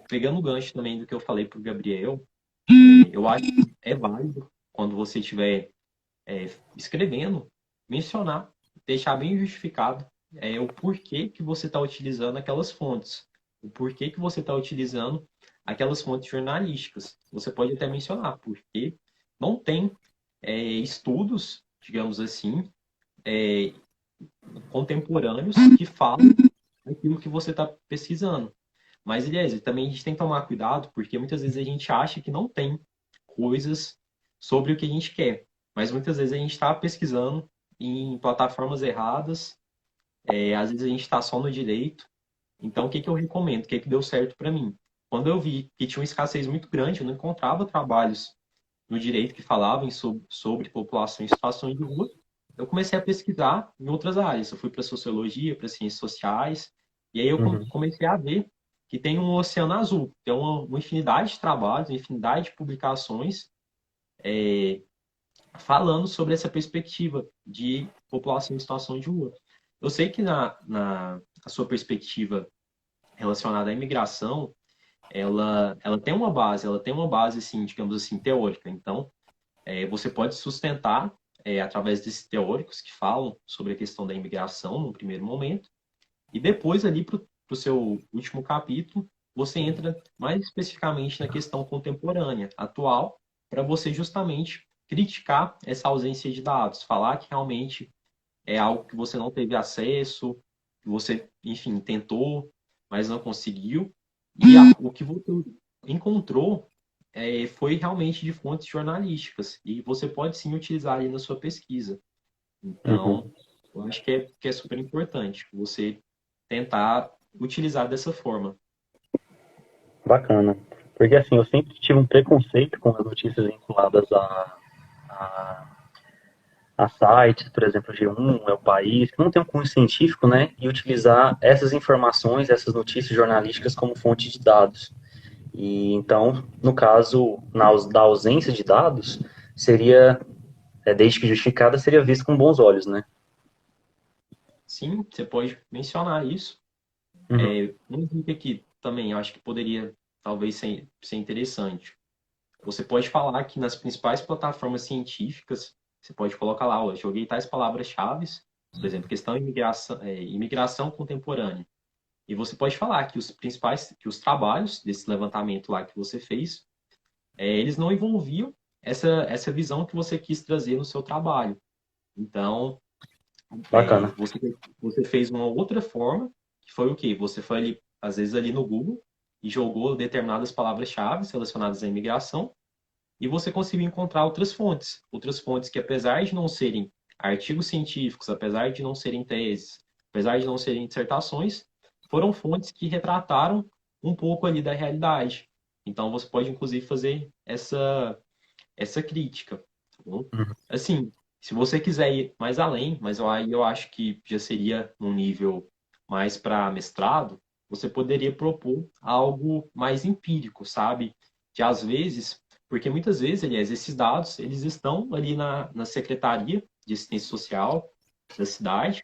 pegando o gancho também do que eu falei para o Gabriel, eu acho que é válido, quando você estiver escrevendo, mencionar, deixar bem justificado o porquê que você está utilizando aquelas fontes, o porquê que você está utilizando aquelas fontes jornalísticas. Você pode até mencionar, porque não tem estudos, digamos assim, contemporâneos que falam aquilo que você está pesquisando. Mas, aliás, também a gente tem que tomar cuidado, porque muitas vezes a gente acha que não tem coisas sobre o que a gente quer. Mas muitas vezes a gente está pesquisando em plataformas erradas, às vezes a gente está só no direito, Então, o que que eu recomendo? O que que deu certo para mim? Quando eu vi que tinha uma escassez muito grande, eu não encontrava trabalhos no direito que falavam sobre população em situação de rua, eu comecei a pesquisar em outras áreas. Eu fui para sociologia, para ciências sociais, e aí eu Uhum. comecei a ver que tem um oceano azul, tem uma infinidade de trabalhos, uma infinidade de publicações falando sobre essa perspectiva de população em situação de rua. Eu sei que na a sua perspectiva relacionada à imigração, ela tem uma base, assim, digamos assim, teórica. Então, você pode sustentar através desses teóricos que falam sobre a questão da imigração no primeiro momento, e depois ali para o seu último capítulo, você entra mais especificamente na questão contemporânea, atual, para você justamente criticar essa ausência de dados, falar que realmente é algo que você não teve acesso, que você, enfim, tentou, mas não conseguiu. E o que você encontrou foi realmente de fontes jornalísticas. E você pode sim utilizar ali na sua pesquisa. Então, Uhum. eu acho que é super importante você tentar utilizar dessa forma. Bacana. Porque assim, eu sempre tive um preconceito com as notícias vinculadas a, a sites, por exemplo, G1, É o País, que não tem um cunho científico, né? E utilizar essas informações, essas notícias jornalísticas como fonte de dados. E então, no caso da ausência de dados, seria, desde que justificada, seria visto com bons olhos, né? Sim, você pode mencionar isso. Uhum. Um dica aqui também, eu acho que poderia talvez ser interessante. Você pode falar que nas principais plataformas científicas, você pode colocar lá, ó, joguei tais palavras-chave, por exemplo, questão imigração, imigração contemporânea. E você pode falar que que os trabalhos desse levantamento lá que você fez, eles não envolviam essa visão que você quis trazer no seu trabalho. Então, Bacana. você fez uma outra forma, que foi o quê? Você foi ali, às vezes ali no Google e jogou determinadas palavras-chave relacionadas à imigração e você conseguiu encontrar outras fontes que apesar de não serem artigos científicos, apesar de não serem teses, apesar de não serem dissertações, foram fontes que retrataram um pouco ali da realidade. Então você pode inclusive fazer essa crítica, tá bom? Uhum. Assim, se você quiser ir mais além, mas aí eu acho que já seria num nível mais para mestrado, você poderia propor algo mais empírico, sabe? Que às vezes, porque muitas vezes, aliás, esses dados, eles estão ali na Secretaria de Assistência Social da cidade,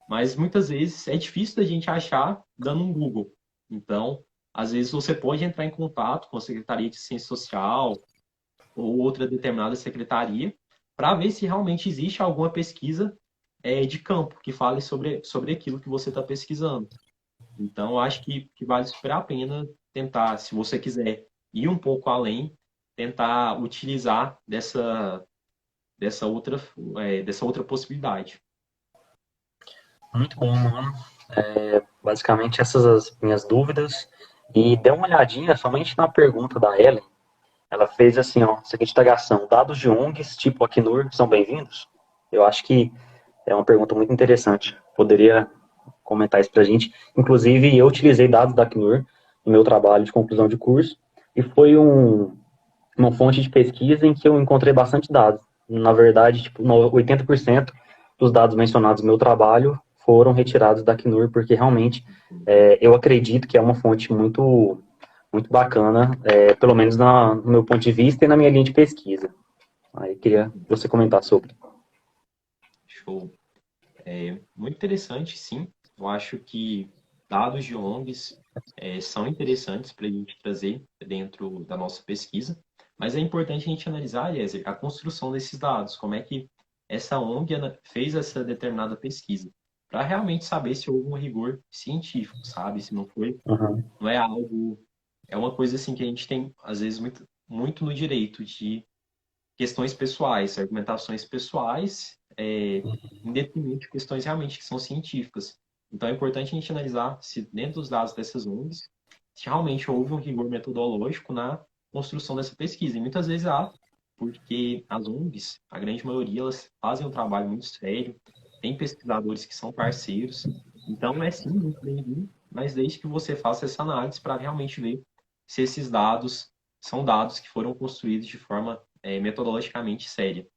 mas muitas vezes é difícil da gente achar dando um Google. Então, às vezes você pode entrar em contato com a Secretaria de Assistência Social ou outra determinada secretaria, para ver se realmente existe alguma pesquisa de campo que fale sobre aquilo que você está pesquisando. Então, eu acho que vale super a pena tentar, se você quiser ir um pouco além, tentar utilizar dessa outra possibilidade. Muito bom, mano. Basicamente, essas as minhas dúvidas. E dê uma olhadinha somente na pergunta da Ellen. Ela fez assim, ó, seguinte indagação. Dados de ONGs, tipo Acnur, são bem-vindos? Eu acho que é uma pergunta muito interessante. Poderia comentar isso pra gente. Inclusive, eu utilizei dados da Acnur no meu trabalho de conclusão de curso. E foi uma fonte de pesquisa em que eu encontrei bastante dados. Na verdade, tipo, 80% dos dados mencionados no meu trabalho foram retirados da Acnur, porque realmente eu acredito que é uma fonte muito bacana, pelo menos no meu ponto de vista e na minha linha de pesquisa. Aí queria que você comentar sobre. Show. Muito interessante, sim. Eu acho que dados de ONGs são interessantes para a gente trazer dentro da nossa pesquisa, mas é importante a gente analisar, Eliezer, a construção desses dados, como é que essa ONG fez essa determinada pesquisa, para realmente saber se houve um rigor científico, sabe? Se não foi, Uhum. não é algo, é uma coisa assim que a gente tem às vezes muito no direito de questões pessoais, argumentações pessoais, em detrimento de questões realmente que são científicas. Então é importante a gente analisar se dentro dos dados dessas ONGs, se realmente houve um rigor metodológico na construção dessa pesquisa. E muitas vezes há, porque as ONGs, a grande maioria, elas fazem um trabalho muito sério, tem pesquisadores que são parceiros, então é sim muito bem-vindo, mas desde que você faça essa análise para realmente ver se esses dados são dados que foram construídos de forma metodologicamente séria.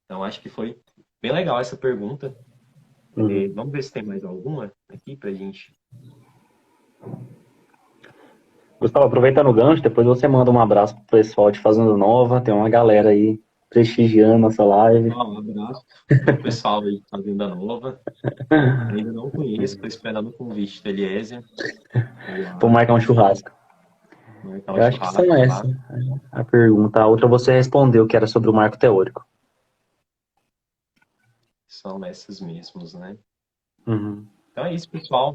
Então, acho que foi bem legal essa pergunta. Vamos ver se tem mais alguma aqui para a gente. Gustavo, aproveitando o gancho, depois você manda um abraço pro pessoal de Fazenda Nova, tem uma galera aí prestigiando nossa live. Um abraço pro pessoal aí de Fazenda Nova. Ainda não conheço, estou esperando o convite da Eliezer. Vou marcar um churrasco. Eu acho que são essa a pergunta. A outra você respondeu, que era sobre o marco teórico. São essas mesmos, né? Uhum. Então é isso, pessoal.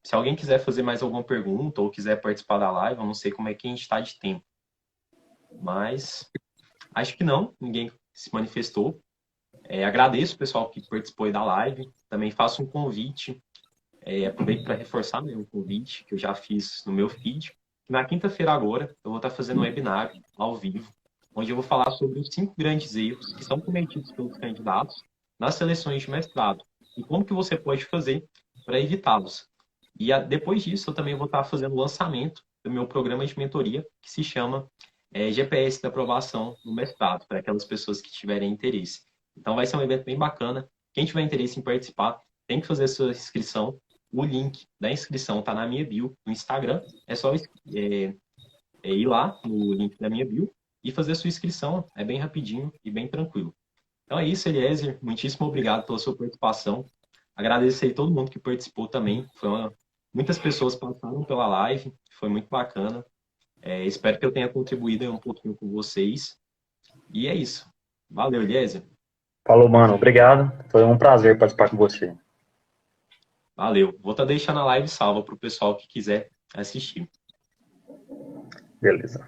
Se alguém quiser fazer mais alguma pergunta ou quiser participar da live, eu não sei como é que a gente está de tempo. Mas acho que não, ninguém se manifestou. Agradeço o pessoal que participou aí da live. Também faço um convite. Aproveito para reforçar um convite que eu já fiz no meu feed. Na quinta-feira agora, eu vou estar fazendo um webinário ao vivo, onde eu vou falar sobre os 5 grandes erros que são cometidos pelos candidatos nas seleções de mestrado e como que você pode fazer para evitá-los. E depois disso, eu também vou estar fazendo o lançamento do meu programa de mentoria, que se chama GPS da aprovação no mestrado, para aquelas pessoas que tiverem interesse. Então vai ser um evento bem bacana. Quem tiver interesse em participar, tem que fazer a sua inscrição. O link da inscrição está na minha bio no Instagram. É só ir lá no link da minha bio e fazer a sua inscrição. É bem rapidinho e bem tranquilo. Então é isso, Eliezer. Muitíssimo obrigado pela sua participação. Agradeço aí todo mundo que participou também. Muitas pessoas passaram pela live. Foi muito bacana. Espero que eu tenha contribuído um pouquinho com vocês. E é isso. Valeu, Eliezer. Falou, mano. Obrigado. Foi um prazer participar com você. Valeu. Vou estar deixando a live salva para o pessoal que quiser assistir. Beleza.